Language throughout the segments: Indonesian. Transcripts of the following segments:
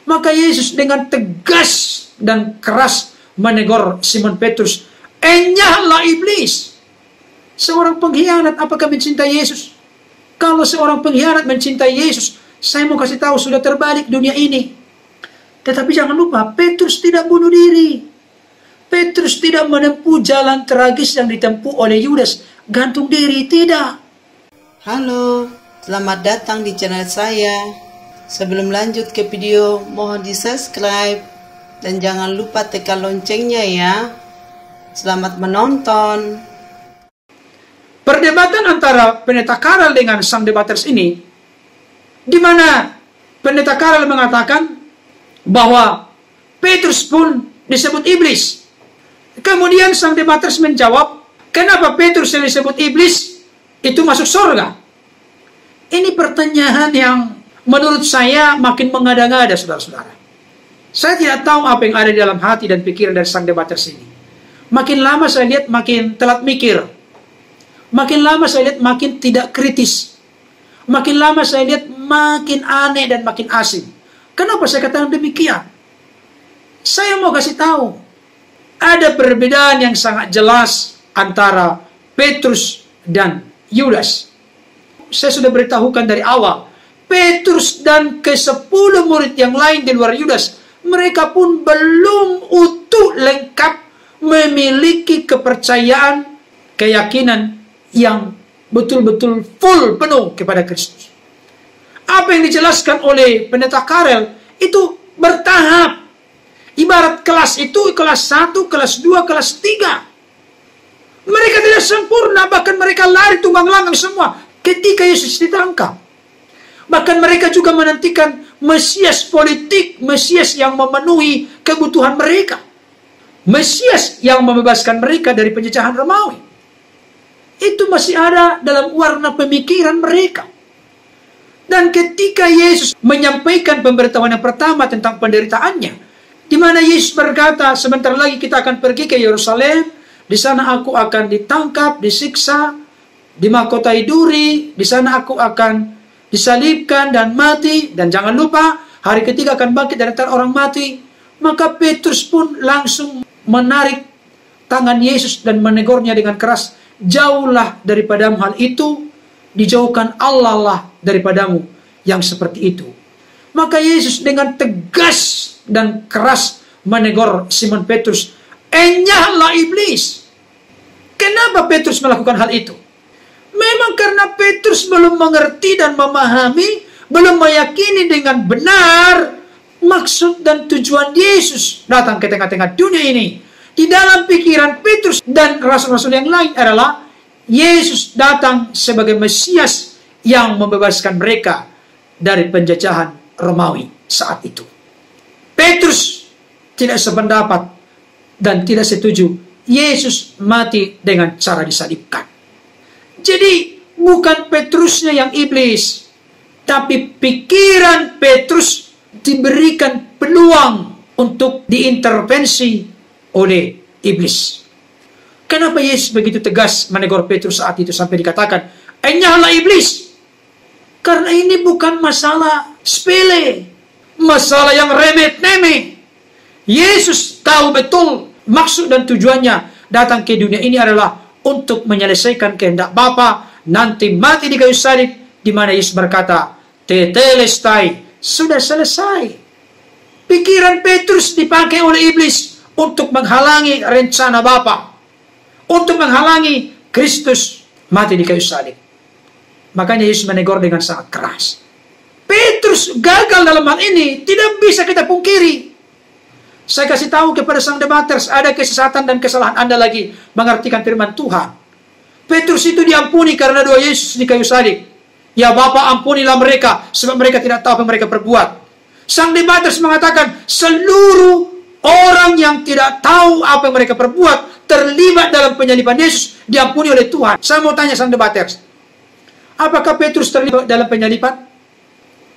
Maka Yesus dengan tegas dan keras menegur Simon Petrus, "Enyahlah iblis!" Seorang pengkhianat apakah mencintai Yesus? Kalau seorang pengkhianat mencintai Yesus, saya mau kasih tahu sudah terbalik dunia ini. Tetapi jangan lupa, Petrus tidak bunuh diri. Petrus tidak menempuh jalan tragis yang ditempuh oleh Yudas, gantung diri, tidak. Halo, selamat datang di channel saya. Sebelum lanjut ke video, mohon di subscribe dan jangan lupa tekan loncengnya ya. Selamat menonton. Perdebatan antara pendeta Karel dengan sang debaters ini, di mana pendeta Karel mengatakan bahwa Petrus pun disebut iblis. Kemudian sang debaters menjawab, kenapa Petrus yang disebut iblis itu masuk surga? Ini pertanyaan yang menurut saya makin mengada-ngada, saudara-saudara. Saya tidak tahu apa yang ada di dalam hati dan pikiran dari sang debaters ini. Makin lama saya lihat makin telat mikir. Makin lama saya lihat makin tidak kritis. Makin lama saya lihat makin aneh dan makin asing. Kenapa saya katakan demikian? Saya mau kasih tahu, ada perbedaan yang sangat jelas antara Petrus dan Yudas. Saya sudah beritahukan dari awal, Petrus dan ke-10 murid yang lain di luar Yudas, mereka pun belum utuh lengkap memiliki kepercayaan, keyakinan yang betul-betul full, penuh kepada Kristus. Apa yang dijelaskan oleh pendeta Karel itu bertahap. Ibarat kelas itu, kelas 1, kelas 2, kelas 3. Mereka tidak sempurna, bahkan mereka lari tunggang langgang semua ketika Yesus ditangkap. Bahkan mereka juga menantikan Mesias politik, Mesias yang memenuhi kebutuhan mereka. Mesias yang membebaskan mereka dari penjajahan Romawi. Itu masih ada dalam warna pemikiran mereka. Dan ketika Yesus menyampaikan pemberitahuan yang pertama tentang penderitaannya, di mana Yesus berkata, sebentar lagi kita akan pergi ke Yerusalem, di sana aku akan ditangkap, disiksa, dimahkotai duri, di sana aku akan disalibkan dan mati, dan jangan lupa hari ketiga akan bangkit dari antara orang mati. Maka Petrus pun langsung menarik tangan Yesus dan menegurnya dengan keras, jauhlah daripadamu hal itu, dijauhkan Allah lah daripadamu yang seperti itu. Maka Yesus dengan tegas dan keras menegur Simon Petrus, enyahlah iblis. Kenapa Petrus melakukan hal itu? Memang karena Petrus belum mengerti dan memahami, belum meyakini dengan benar maksud dan tujuan Yesus datang ke tengah-tengah dunia ini. Di dalam pikiran Petrus dan rasul-rasul yang lain adalah Yesus datang sebagai Mesias yang membebaskan mereka dari penjajahan Romawi saat itu. Petrus tidak sependapat dan tidak setuju Yesus mati dengan cara disalibkan. Jadi bukan Petrusnya yang iblis, tapi pikiran Petrus diberikan peluang untuk diintervensi oleh iblis. Kenapa Yesus begitu tegas menegur Petrus saat itu sampai dikatakan, enyahlah iblis? Karena ini bukan masalah sepele, masalah yang remeh-temeh. Yesus tahu betul maksud dan tujuannya datang ke dunia ini adalah untuk menyelesaikan kehendak Bapa, nanti mati di kayu salib, di mana Yesus berkata, tetelestai, sudah selesai. Pikiran Petrus dipakai oleh iblis untuk menghalangi rencana Bapa, untuk menghalangi Kristus mati di kayu salib. Makanya Yesus menegur dengan sangat keras. Petrus gagal dalam hal ini, tidak bisa kita pungkiri. Saya kasih tahu kepada sang debaters, ada kesesatan dan kesalahan Anda lagi mengartikan firman Tuhan. Petrus itu diampuni karena doa Yesus di kayu salib. Ya Bapa, ampunilah mereka, sebab mereka tidak tahu apa yang mereka perbuat. Sang debaters mengatakan, seluruh orang yang tidak tahu apa yang mereka perbuat, terlibat dalam penyaliban Yesus, diampuni oleh Tuhan. Saya mau tanya sang debaters, apakah Petrus terlibat dalam penyaliban?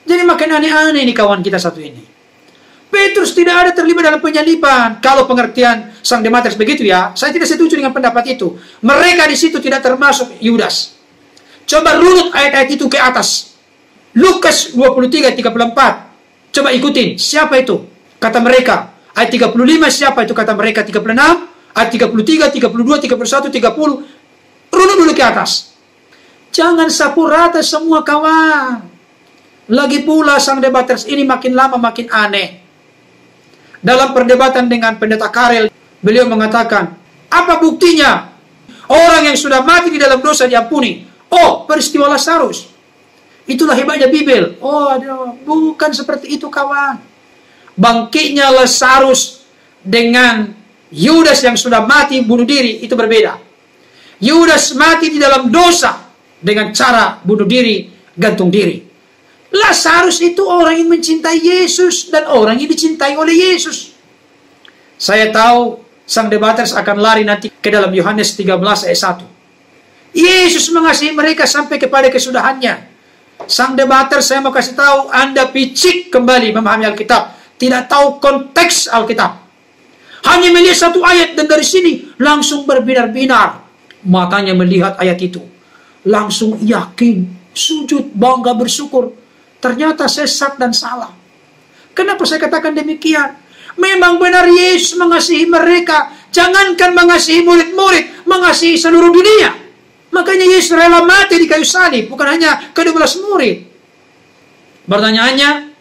Jadi makin aneh-aneh ini kawan kita satu ini. Petrus tidak ada terlibat dalam penyaliban. Kalau pengertian sang debaters begitu ya, saya tidak setuju dengan pendapat itu. Mereka di situ tidak termasuk Yudas. Coba runut ayat-ayat itu ke atas. Lukas 23:34. Coba ikutin, siapa itu? Kata mereka. Ayat 35, siapa itu? Kata mereka. 36, ayat 33, 32, 31, 30. Runut dulu ke atas. Jangan sapu rata semua kawan. Lagi pula sang debaters ini makin lama makin aneh. Dalam perdebatan dengan pendeta Karel, beliau mengatakan, apa buktinya? Orang yang sudah mati di dalam dosa diampuni. Oh, peristiwa Lazarus. Itulah hebatnya Bibel. Oh, aduh, bukan seperti itu kawan. Bangkitnya Lazarus dengan Yudas yang sudah mati bunuh diri itu berbeda. Yudas mati di dalam dosa dengan cara bunuh diri, gantung diri. Lazarus itu orang yang mencintai Yesus dan orang yang dicintai oleh Yesus. Saya tahu sang debaters akan lari nanti ke dalam Yohanes 13 ayat 1. Yesus mengasihi mereka sampai kepada kesudahannya. Sang debater, saya mau kasih tahu, Anda picik kembali memahami Alkitab. Tidak tahu konteks Alkitab. Hanya melihat satu ayat dan dari sini langsung berbinar-binar. Matanya melihat ayat itu. Langsung yakin, sujud, bangga, bersyukur. Ternyata sesat dan salah. Kenapa saya katakan demikian? Memang benar Yesus mengasihi mereka. Jangankan mengasihi murid-murid, mengasihi seluruh dunia. Makanya Yesus rela mati di kayu salib, bukan hanya ke-12 murid. Pertanyaannya,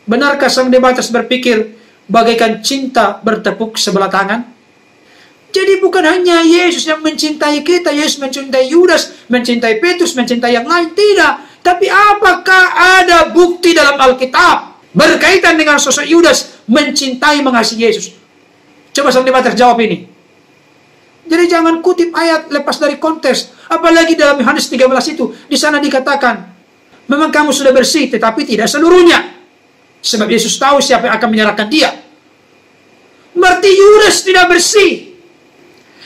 benarkah sang debaters berpikir bagaikan cinta bertepuk sebelah tangan? Jadi bukan hanya Yesus yang mencintai kita, Yesus mencintai Yudas, mencintai Petrus, mencintai yang lain, tidak. Tapi apakah ada bukti dalam Alkitab berkaitan dengan sosok Yudas mencintai, mengasihi Yesus? Coba sang debaters jawab ini. Jadi jangan kutip ayat lepas dari konteks. Apalagi dalam Yohanes 13 itu. Di sana dikatakan, memang kamu sudah bersih, tetapi tidak seluruhnya. Sebab Yesus tahu siapa yang akan menyerahkan dia. Berarti Yudas tidak bersih.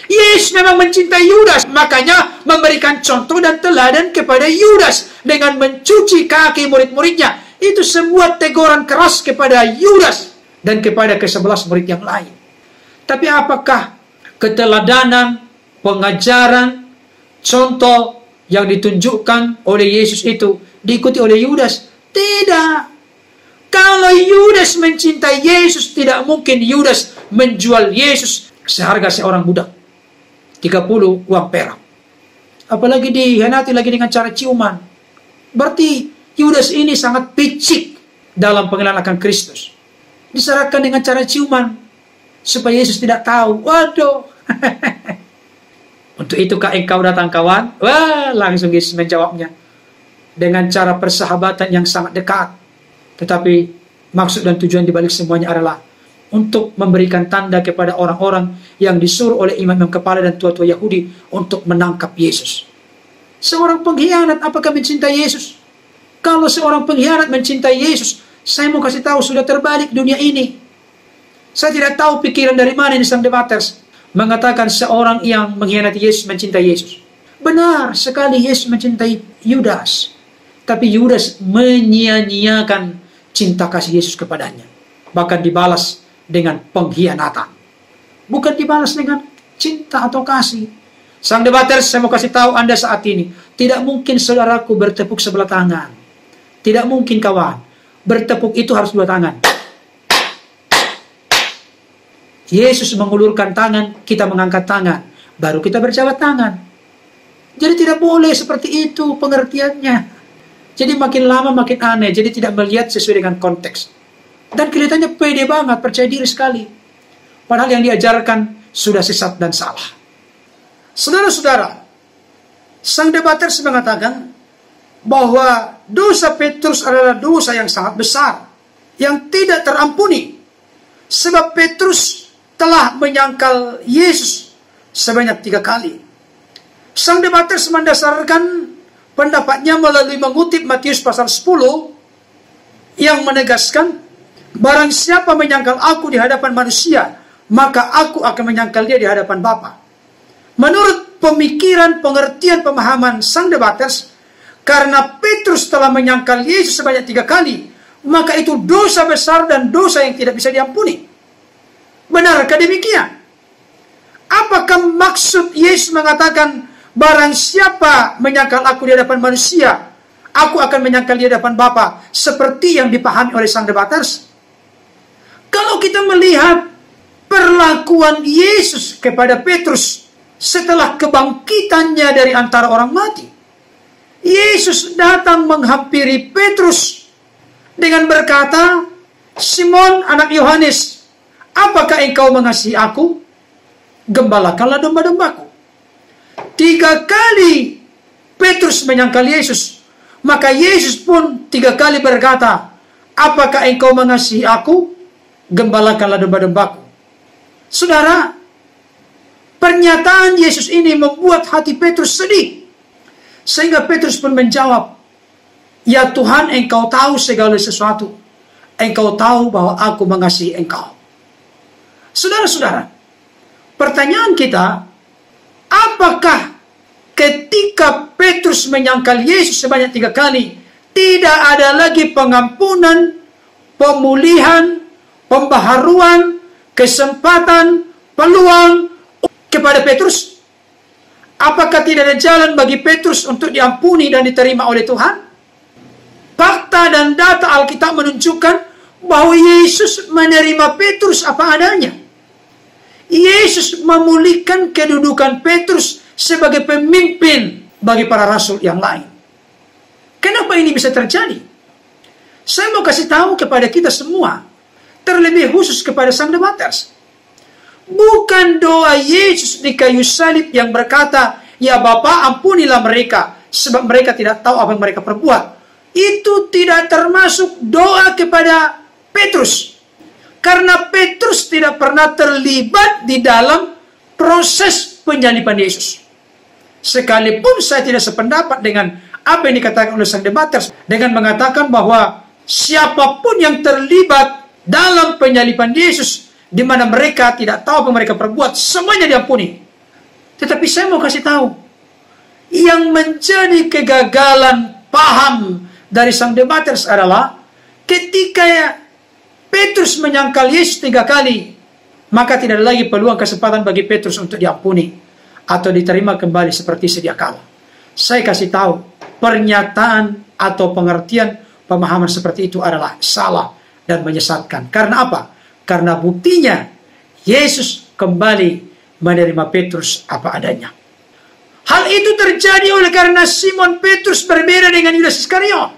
Yesus memang mencintai Yudas. Makanya memberikan contoh dan teladan kepada Yudas. Dengan mencuci kaki murid-muridnya. Itu sebuah teguran keras kepada Yudas. Dan kepada ke-11 murid yang lain. Tapi apakah keteladanan, pengajaran, contoh yang ditunjukkan oleh Yesus itu diikuti oleh Yudas? Tidak. Kalau Yudas mencintai Yesus, tidak mungkin Yudas menjual Yesus seharga seorang budak 30 uang perak. Apalagi dihianati lagi dengan cara ciuman. Berarti Yudas ini sangat picik dalam pengenalan akan Kristus. Diserahkan dengan cara ciuman supaya Yesus tidak tahu. Waduh. Untuk itukah engkau datang kawan? Wah, langsung Yesus menjawabnya. Dengan cara persahabatan yang sangat dekat. Tetapi maksud dan tujuan dibalik semuanya adalah untuk memberikan tanda kepada orang-orang yang disuruh oleh imam-imam kepala dan tua-tua Yahudi untuk menangkap Yesus. Seorang pengkhianat apakah mencintai Yesus? Kalau seorang pengkhianat mencintai Yesus, saya mau kasih tahu sudah terbalik dunia ini. Saya tidak tahu pikiran dari mana ini sang debaters mengatakan seorang yang mengkhianati Yesus mencintai Yesus. Benar sekali Yesus mencintai Yudas. Tapi Yudas menyia-nyiakan cinta kasih Yesus kepadanya. Bahkan dibalas dengan pengkhianatan. Bukan dibalas dengan cinta atau kasih. Sang debaters, saya mau kasih tahu Anda saat ini. Tidak mungkin saudaraku bertepuk sebelah tangan. Tidak mungkin kawan. Bertepuk itu harus dua tangan. Yesus mengulurkan tangan, kita mengangkat tangan. Baru kita berjabat tangan. Jadi tidak boleh seperti itu pengertiannya. Jadi makin lama makin aneh. Jadi tidak melihat sesuai dengan konteks. Dan kelihatannya pede banget, percaya diri sekali. Padahal yang diajarkan sudah sesat dan salah. Saudara-saudara, sang debaters mengatakan bahwa dosa Petrus adalah dosa yang sangat besar. Yang tidak terampuni. Sebab Petrus telah menyangkal Yesus sebanyak 3 kali. Sang debaters mendasarkan pendapatnya melalui mengutip Matius pasal 10 yang menegaskan, barang siapa menyangkal aku di hadapan manusia, maka aku akan menyangkal dia di hadapan Bapa. Menurut pemikiran, pengertian, pemahaman sang debaters, karena Petrus telah menyangkal Yesus sebanyak 3 kali, maka itu dosa besar dan dosa yang tidak bisa diampuni. Benarkah demikian? Apakah maksud Yesus mengatakan barang siapa menyangkal aku di hadapan manusia aku akan menyangkal di hadapan Bapa, seperti yang dipahami oleh sang debaters. Kalau kita melihat perlakuan Yesus kepada Petrus setelah kebangkitannya dari antara orang mati, Yesus datang menghampiri Petrus dengan berkata, Simon anak Yohanes, apakah engkau mengasihi aku? Gembalakanlah domba-dombaku. 3 kali Petrus menyangkal Yesus, maka Yesus pun 3 kali berkata, apakah engkau mengasihi aku? Gembalakanlah domba-dombaku. Saudara, pernyataan Yesus ini membuat hati Petrus sedih. Sehingga Petrus pun menjawab, ya Tuhan, engkau tahu segala sesuatu. Engkau tahu bahwa aku mengasihi engkau. Saudara-saudara, pertanyaan kita, apakah ketika Petrus menyangkal Yesus sebanyak 3 kali, tidak ada lagi pengampunan, pemulihan, pembaharuan, kesempatan, peluang kepada Petrus? Apakah tidak ada jalan bagi Petrus untuk diampuni dan diterima oleh Tuhan? Fakta dan data Alkitab menunjukkan bahwa Yesus menerima Petrus apa adanya. Yesus memulihkan kedudukan Petrus sebagai pemimpin bagi para rasul yang lain. Kenapa ini bisa terjadi? Saya mau kasih tahu kepada kita semua, terlebih khusus kepada sang debaters. Bukan doa Yesus di kayu salib yang berkata, ya Bapa, ampunilah mereka, sebab mereka tidak tahu apa yang mereka perbuat. Itu tidak termasuk doa kepada Petrus. Karena Petrus tidak pernah terlibat di dalam proses penyaliban Yesus. Sekalipun saya tidak sependapat dengan apa yang dikatakan oleh sang debaters, dengan mengatakan bahwa siapapun yang terlibat dalam penyaliban Yesus, di mana mereka tidak tahu apa mereka perbuat, semuanya diampuni. Tetapi saya mau kasih tahu, yang menjadi kegagalan paham dari sang debaters adalah ketika Petrus menyangkal Yesus 3 kali, maka tidak ada lagi peluang kesempatan bagi Petrus untuk diampuni atau diterima kembali seperti sedia kala. Saya kasih tahu, pernyataan atau pengertian pemahaman seperti itu adalah salah dan menyesatkan. Karena apa? Karena buktinya Yesus kembali menerima Petrus apa adanya. Hal itu terjadi oleh karena Simon Petrus berbeda dengan Yudas Iskariot.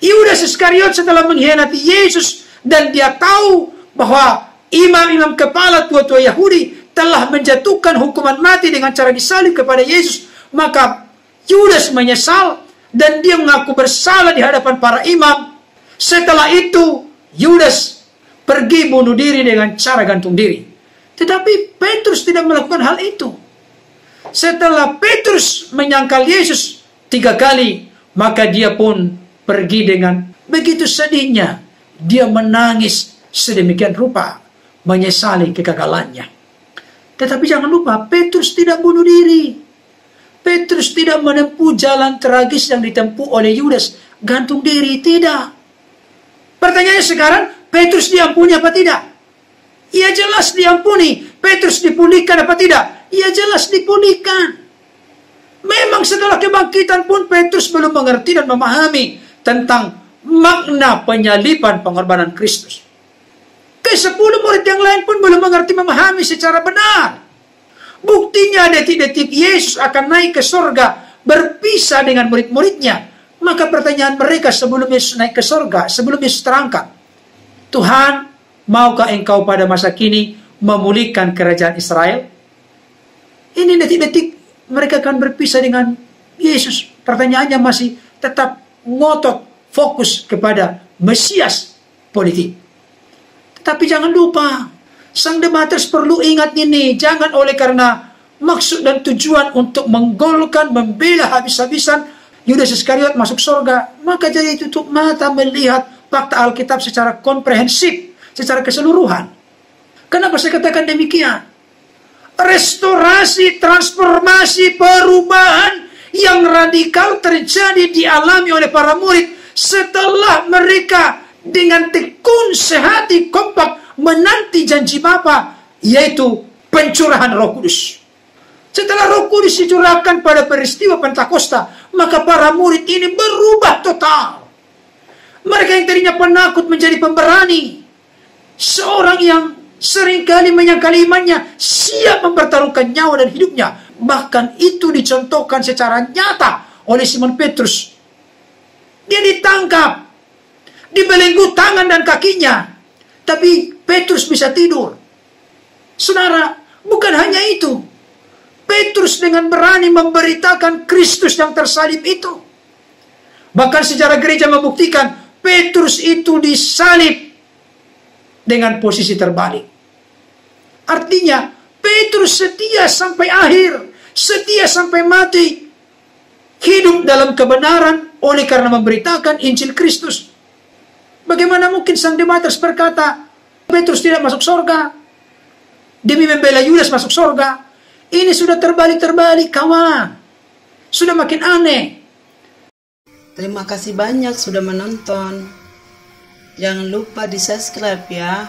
Yudas Iskariot setelah mengkhianati Yesus dan dia tahu bahwa imam-imam kepala tua-tua Yahudi telah menjatuhkan hukuman mati dengan cara disalib kepada Yesus, maka Yudas menyesal dan dia mengaku bersalah di hadapan para imam. Setelah itu Yudas pergi bunuh diri dengan cara gantung diri. Tetapi Petrus tidak melakukan hal itu. Setelah Petrus menyangkal Yesus 3 kali, maka dia pun pergi dengan begitu sedihnya. Dia menangis sedemikian rupa, menyesali kegagalannya. Tetapi jangan lupa, Petrus tidak bunuh diri. Petrus tidak menempuh jalan tragis yang ditempuh oleh Yudas, gantung diri, tidak. Pertanyaannya sekarang, Petrus diampuni apa tidak? Ya jelas diampuni. Petrus dipulihkan apa tidak? Ya jelas dipulihkan. Memang setelah kebangkitan pun Petrus belum mengerti dan memahami tentang makna penyaliban pengorbanan Kristus. Ke-10 murid yang lain pun belum mengerti memahami secara benar. Buktinya detik-detik Yesus akan naik ke surga, berpisah dengan murid-muridnya. Maka pertanyaan mereka sebelum Yesus naik ke surga, sebelum Yesus terangkat, Tuhan, maukah engkau pada masa kini memulihkan kerajaan Israel? Ini detik-detik mereka akan berpisah dengan Yesus. Pertanyaannya masih tetap ngotot, fokus kepada Mesias politik. Tetapi jangan lupa, sang debaters perlu ingat ini. Jangan oleh karena maksud dan tujuan untuk menggolkan, membela habis-habisan Yudas Iskariot masuk surga, maka jadi tutup mata melihat fakta Alkitab secara komprehensif, secara keseluruhan. Kenapa saya katakan demikian? Restorasi, transformasi, perubahan yang radikal terjadi dialami oleh para murid setelah mereka dengan tekun sehati kompak menanti janji Bapa, yaitu pencurahan Roh Kudus. Setelah Roh Kudus dicurahkan pada peristiwa Pentakosta, maka para murid ini berubah total. Mereka yang tadinya penakut menjadi pemberani. Seorang yang seringkali menyangkali imannya, siap mempertaruhkan nyawa dan hidupnya. Bahkan itu dicontohkan secara nyata oleh Simon Petrus. Dia ditangkap, dibelenggu tangan dan kakinya, tapi Petrus bisa tidur. Saudara, bukan hanya itu, Petrus dengan berani memberitakan Kristus yang tersalib itu. Bahkan sejarah gereja membuktikan Petrus itu disalib dengan posisi terbalik. Artinya Petrus setia sampai akhir, setia sampai mati, hidup dalam kebenaran oleh karena memberitakan Injil Kristus. Bagaimana mungkin Sang Demetrius berkata Petrus tidak masuk surga demi membela Yudas masuk surga? Ini sudah terbalik-terbalik, kawan. Sudah makin aneh. Terima kasih banyak sudah menonton. Jangan lupa di subscribe ya.